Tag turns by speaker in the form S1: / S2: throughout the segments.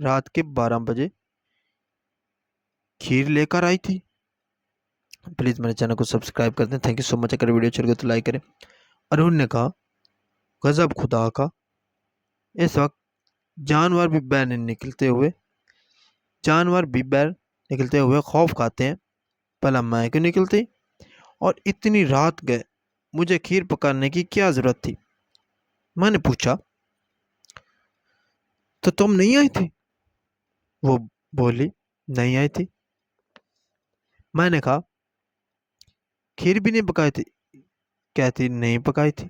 S1: رات کے 12 بجے کھیر لے کر آئی تھی۔ پلیز میرے چینل کو سبسکرائب کر دیں۔ تھینک یو سو مچ۔ اگر ویڈیو اچھی لگے تو لائک کریں۔ اور انہوں نے کہا غضب خدا کا، اس وقت جانور بھی بیر نکلتے ہوئے خوف کھاتے ہیں، بھلا میں کیوں نکلتی؟ اور اتنی رات گئے مجھے کھیر پکانے کی کیا ضرورت تھی؟ میں نے پوچھا تو تم نہیں آئی تھی؟ وہ بولی نہیں آئی تھی۔ میں نے کہا کھیر بھی نہیں پکائی تھی؟ کہتی نہیں پکائی تھی۔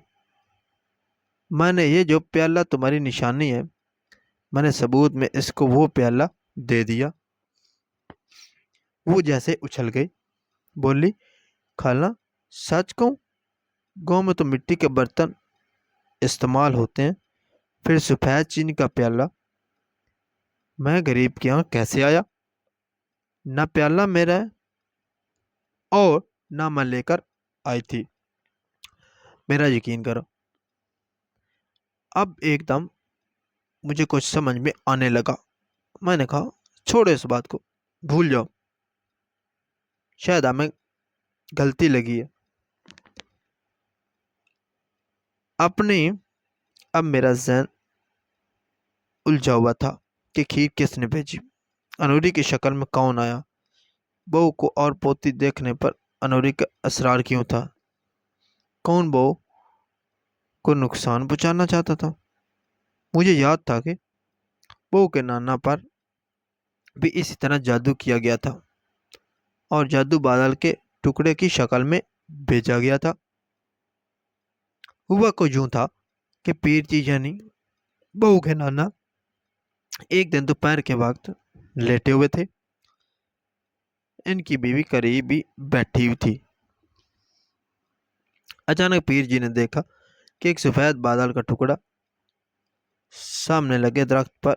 S1: میں نے یہ جو پیالہ تمہاری نشانی ہے، میں نے ثبوت میں اس کو وہ پیالہ دے دیا۔ وہ جیسے اچھل گئی، بولی خالہ سچ کہوں، گاؤں میں تو مٹی کے برتن استعمال ہوتے ہیں، پھر سفید چینی کا پیالہ میں غریب کے یہاں کیسے آیا؟ نہ پیالہ میرا ہے اور نہ میں لے کر آئی تھی۔ میرا یقین کرو، اب ایک دم مجھے کچھ سمجھ میں آنے لگا۔ میں نے کہا چھوڑو اس بات کو، بھول جاؤ، شاید ہمیں غلطی لگی ہے۔ اپنی اب میرا ذہن الجھا ہوا تھا کہ کھیر کس نے بھیجی، انوری کی شکل میں کون آیا، بہو کو اور پوتی دیکھنے پر انوری کا اصرار کیوں تھا، کون بہو کو نقصان پہنچانا چاہتا تھا۔ مجھے یاد تھا کہ بہو کے نانا پر بھی اسی طرح جادو کیا گیا تھا اور جادو بادل کے ٹکڑے کی شکل میں بھیجا گیا تھا۔ ہوا کو یوں تھا کہ پیر جی یعنی بہو کے نانا ایک دن دوپہر کے وقت لیٹے ہوئے تھے، ان کی بیوی قریب ہی بیٹھی ہوئی تھی۔ اچانک پیر جی نے دیکھا کہ ایک سفید بادل کا ٹکڑا سامنے لگے درخت پر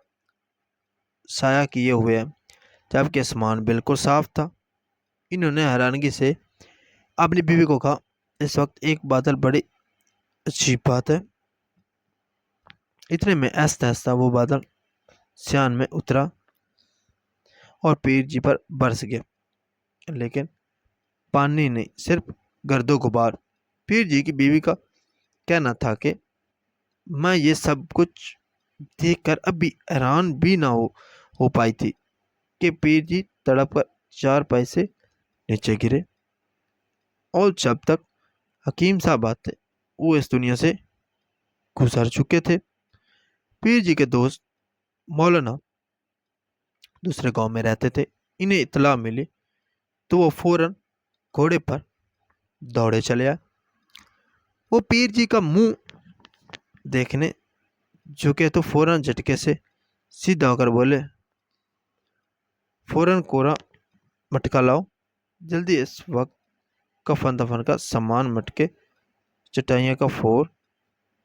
S1: سایہ کیے ہوئے ہے، جبکہ آسمان بالکل صاف تھا۔ انہوں نے حیرانگی سے اپنی بیوی کو کہا اس وقت ایک بادل بڑی عجیب بات ہے۔ اتنے میں آہستہ آہستہ وہ بادل سیان میں اترا اور پیر جی پر برس گیا، لیکن پانی نہیں، صرف گرد و غبار۔ پیر جی کی بیوی کا کہنا تھا کہ میں یہ سب کچھ دیکھ کر ابھی حیران بھی نہ ہو پائی تھی کہ پیر جی تڑپ کر 4 پائی سے نیچے گرے، اور جب تک حکیم صاحب آتے وہ اس دنیا سے گزر چکے تھے۔ پیر جی کے دوست مولانا دوسرے گاؤں میں رہتے تھے، انہیں اطلاع ملی تو وہ فوراً گھوڑے پر دوڑے چلے آئے۔ وہ پیر جی کا منہ دیکھنے جھکے تو فوراً جھٹکے سے سیدھا ہو کر بولے فوراً کورا مٹکا لاؤ، جلدی، اس وقت کفن دفن کا سامان، مٹکے، چٹائیاں کا فور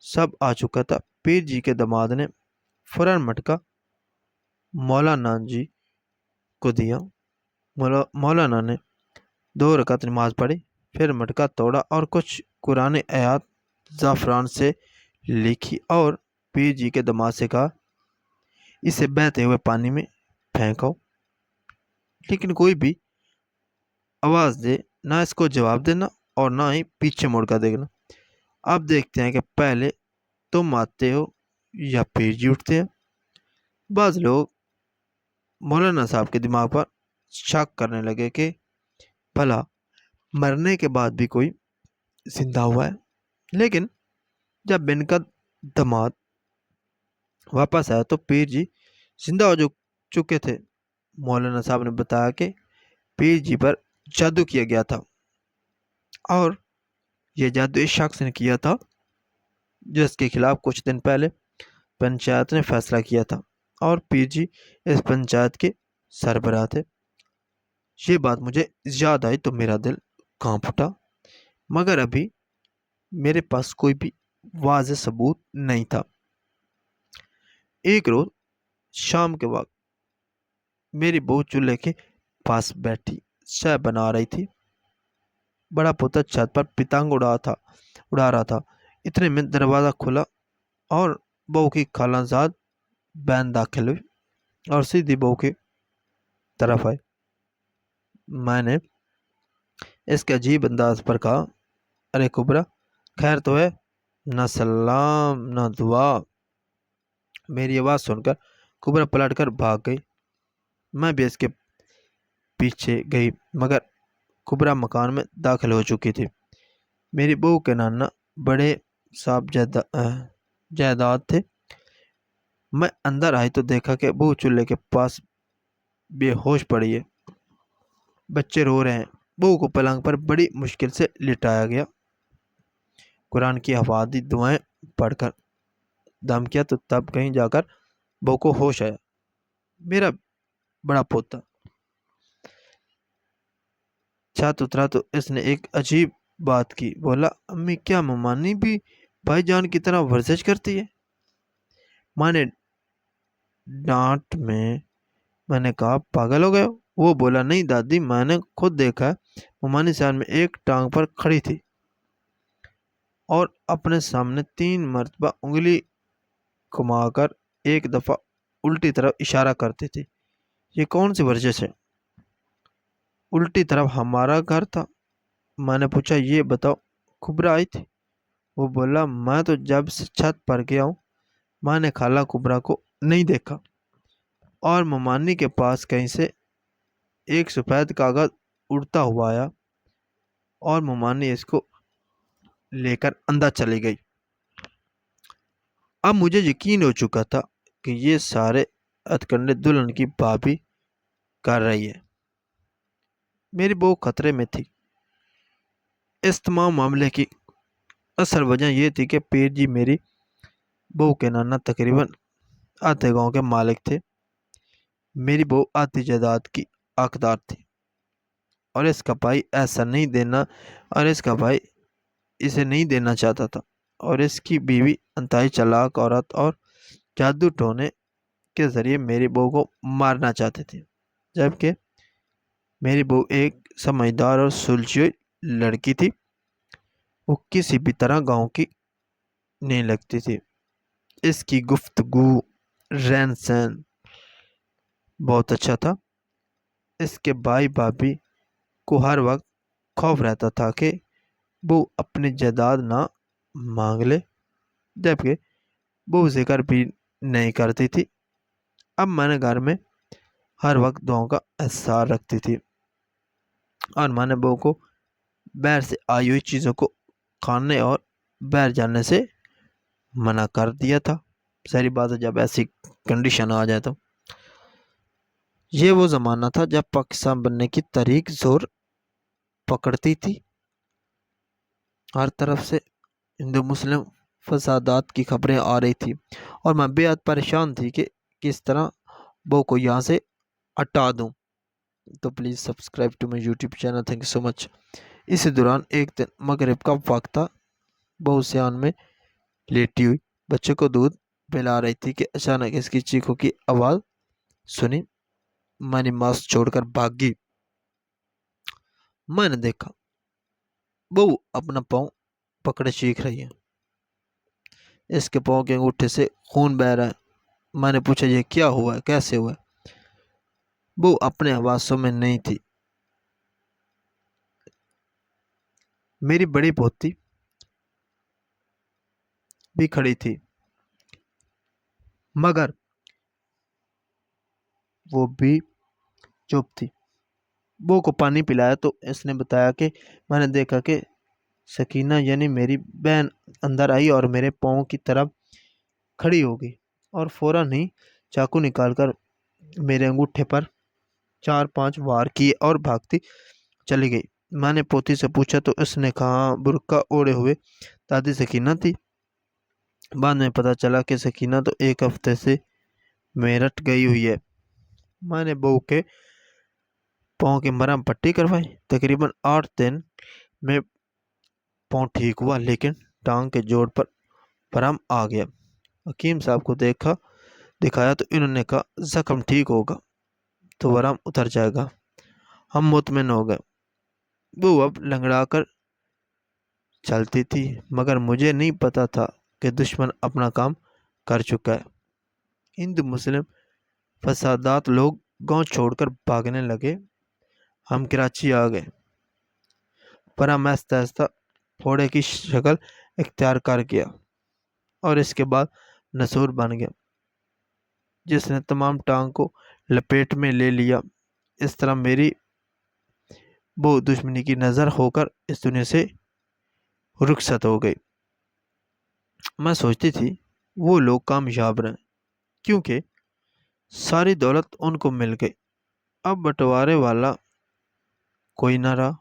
S1: سب آ چکا تھا۔ پیر جی کے داماد نے فوراً مٹکا مولانا جی کو دیا۔ مولانا نے 2 رکعت نماز پڑھی، پھر مٹکا توڑا اور کچھ قرآن آیات زعفران سے لکھی اور پیر جی کے داماد سے کہا اسے بہتے ہوئے پانی میں پھینکو، لیکن کوئی بھی آواز دے نہ اس کو جواب دینا اور نہ ہی پیچھے مڑ کر دیکھنا۔ اب دیکھتے ہیں کہ پہلے تم آتے ہو یا پیر جی اٹھتے ہیں۔ بعض لوگ مولانا صاحب کے دماغ پر شک کرنے لگے کہ بھلا مرنے کے بعد بھی کوئی زندہ ہوا ہے، لیکن جب ان کا داماد واپس آیا تو پیر جی زندہ ہو چکے تھے۔ مولانا صاحب نے بتایا کہ پیر جی پر جادو کیا گیا تھا اور یہ جادو اس شخص نے کیا تھا جس کے خلاف کچھ دن پہلے پنچایت نے فیصلہ کیا تھا، اور پیر جی اس پنچایت کے سربراہ تھے۔ یہ بات مجھے یاد آئی تو میرا دل کانپ اٹھا، مگر ابھی میرے پاس کوئی بھی واضح ثبوت نہیں تھا۔ ایک روز شام کے وقت میری بہو چولہے کے پاس بیٹھی چائے بنا رہی تھی۔ بڑا پوتا چھت پر پتنگ اڑا رہا تھا۔ اتنے میں دروازہ کھلا اور بہو کی خالہ زاد بہن داخل ہوئی۔ اور سیدھی بہو کی طرف آئے۔ میں نے اس کے عجیب انداز پر کہا، ارے کبرا، خیر تو ہے؟ نہ سلام نہ دعا۔ میری آواز سن کر کبرا پلٹ کر بھاگ گئی۔ میں بھی اس کے پیچھے گئی، مگر کبرا مکان میں داخل ہو چکی تھی۔ میری بہو کے نانا بڑے صاحب جائیداد تھے۔ میں اندر آئی تو دیکھا کہ بہو چولہے کے پاس بے ہوش پڑی ہے، بچے رو رہے ہیں۔ بہو کو پلنگ پر بڑی مشکل سے لٹایا گیا۔ قرآن کی حفاظتی دعائیں پڑھ کر دم کیا تو تب کہیں جا کر بہو کو ہوش آیا۔ میرا بڑا پوتا چھت اترا تو اس نے ایک عجیب بات کی، بولا، امی کیا ممانی بھی بھائی جان کی طرح ورزش کرتی ہے؟ ماں نے ڈانٹ میں نے کہا، پاگل ہو گئے ہو؟ وہ بولا، نہیں دادی، میں نے خود دیکھا ہے، ممانی سال میں ایک ٹانگ پر کھڑی تھی اور اپنے سامنے 3 مرتبہ انگلی گھما کر ایک دفعہ الٹی طرف اشارہ کرتی تھی۔ یہ کون سی ورزش ہے؟ الٹی طرف ہمارا گھر تھا۔ میں نے پوچھا، یہ بتاؤ کبرا آئی تھی؟ وہ بولا، میں تو جب سے چھت پر گیا ہوں ماں نے خالہ کبرا کو نہیں دیکھا، اور ممانی کے پاس کہیں سے ایک سفید کاغذ اڑتا ہوا آیا اور ممانی اس کو لے کر اندر چلی گئی۔ اب مجھے یقین ہو چکا تھا کہ یہ سارے ہتھکنڈے دلہن کی بھابھی کر رہی ہے۔ میری بہو خطرے میں تھی۔ اس تمام معاملے کی اصل وجہ یہ تھی کہ پیر جی میری بہو کے نانا تقریباً آدھے گاؤں کے مالک تھے۔ میری بہو آدھی جائیداد کی حقدار تھی، اور اس کا بھائی اسے نہیں دینا چاہتا تھا، اور اس کی بیوی انتہائی چالاک عورت اور جادو ٹونے کے ذریعے میری بہو کو مارنا چاہتے تھے، جبکہ میری بہو ایک سمجھدار اور سلجھی ہوئی لڑکی تھی۔ وہ کسی بھی طرح گاؤں کی نہیں لگتی تھی۔ اس کی گفتگو، رہن سہن بہت اچھا تھا۔ اس کے بھائی بھابھی کو ہر وقت خوف رہتا تھا کہ وہ اپنی جائیداد نہ مانگ لے، جبکہ وہ ذکر بھی نہیں کرتی تھی۔ اب میں نے گھر میں ہر وقت دعاؤں کا احساس رکھتی تھی، اور میں نے بہو کو باہر سے آئی ہوئی چیزوں کو کھانے اور باہر جانے سے منع کر دیا تھا۔ ساری بات ہے، جب ایسی کنڈیشن آ جائے تو یہ وہ زمانہ تھا جب پاکستان بننے کی تاریخ زور پکڑتی تھی۔ ہر طرف سے ہندو مسلم فسادات کی خبریں آ رہی تھی، اور میں بے حد پریشان تھی کہ کس طرح بہو کو یہاں سے ہٹا دوں۔ تو please subscribe to my YouTube channel, thank you so much. اسی دوران ایک دن مغرب کا وقت تھا، بہو سیان میں لیٹی ہوئی بچے کو دودھ پلا رہی تھی کہ اچانک اس کی چیخوں کی آواز سنی۔ میں نے ماسک چھوڑ کر بھاگی۔ میں نے دیکھا بہو اپنا پاؤں پکڑے چیخ رہی ہے، اس کے پاؤں کے انگوٹھے سے خون بہہ رہا ہے۔ میں نے پوچھا، یہ کیا ہوا ہے، کیسے ہوا ہے؟ بہو اپنے حواسوں میں نہیں تھی۔ میری بڑی پوتی بھی کھڑی تھی، مگر وہ بھی چپ تھی۔ بہو کو پانی پلایا تو اس نے بتایا کہ میں نے دیکھا کہ سکینہ یعنی میری بہن اندر آئی اور میرے پاؤں کی طرف کھڑی ہو گئی، اور فوراً ہی چاقو نکال کر میرے انگوٹھے پر 4-5 وار کیے اور بھاگتی چلی گئی۔ میں نے پوتی سے پوچھا تو اس نے کہا، برقع اوڑے ہوئے دادی سکینہ تھی۔ بعد میں پتہ چلا کہ سکینہ تو 1 ہفتے سے میرٹھ گئی ہوئی ہے۔ میں نے بہو کے پاؤں کی مرہم پٹی کروائی۔ تقریباً 8 دن میں پاؤں ٹھیک ہوا، لیکن ٹانگ کے جوڑ پر ورم آ گیا۔ حکیم صاحب کو دکھایا تو انہوں نے کہا، زخم ٹھیک ہوگا تو ورم اتر جائے گا۔ ہم مطمئن ہو گئے۔ وہ اب لنگڑا کر چلتی تھی، مگر مجھے نہیں پتا تھا کہ دشمن اپنا کام کر چکا ہے۔ ہندو مسلم فسادات لوگ گاؤں چھوڑ کر بھاگنے لگے۔ ہم کراچی آ گئے، پر ہم آہستہ آہستہ پھوڑے کی شکل اختیار کر گیا اور اس کے بعد نسور بن گیا، جس نے تمام ٹانگ کو لپیٹ میں لے لیا۔ اس طرح میری وہ دشمنی کی نظر ہو کر اس دنیا سے رخصت ہو گئی۔ میں سوچتی تھی وہ لوگ کامیاب رہے کیونکہ ساری دولت ان کو مل گئی، اب بٹوارے والا کوئی نہ رہا،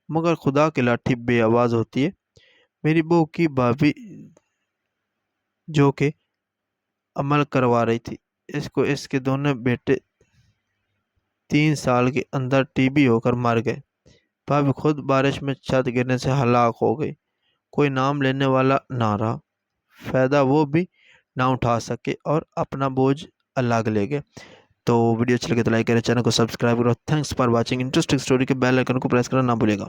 S1: مگر خدا کی لاٹھی بے آواز ہوتی ہے۔ میری بہو کی بھابھی جو کہ عمل کروا رہی تھی، اس کے دونوں بیٹے 3 سال کے اندر ٹی بی ہو کر مر گئے۔ بھابھی خود بارش میں چھت گرنے سے ہلاک ہو گئی، کوئی نام لینے والا نہ رہا، فائدہ وہ بھی نہ اٹھا سکے اور اپنا بوجھ الگ لے گئے۔ تو ویڈیو اچھی لگے تو لائک کریں، چینل کو سبسکرائب کرو۔ Thanks for watching. Interesting story کے بیل آئیکن کو پریس کرنا نہ بھولے گا۔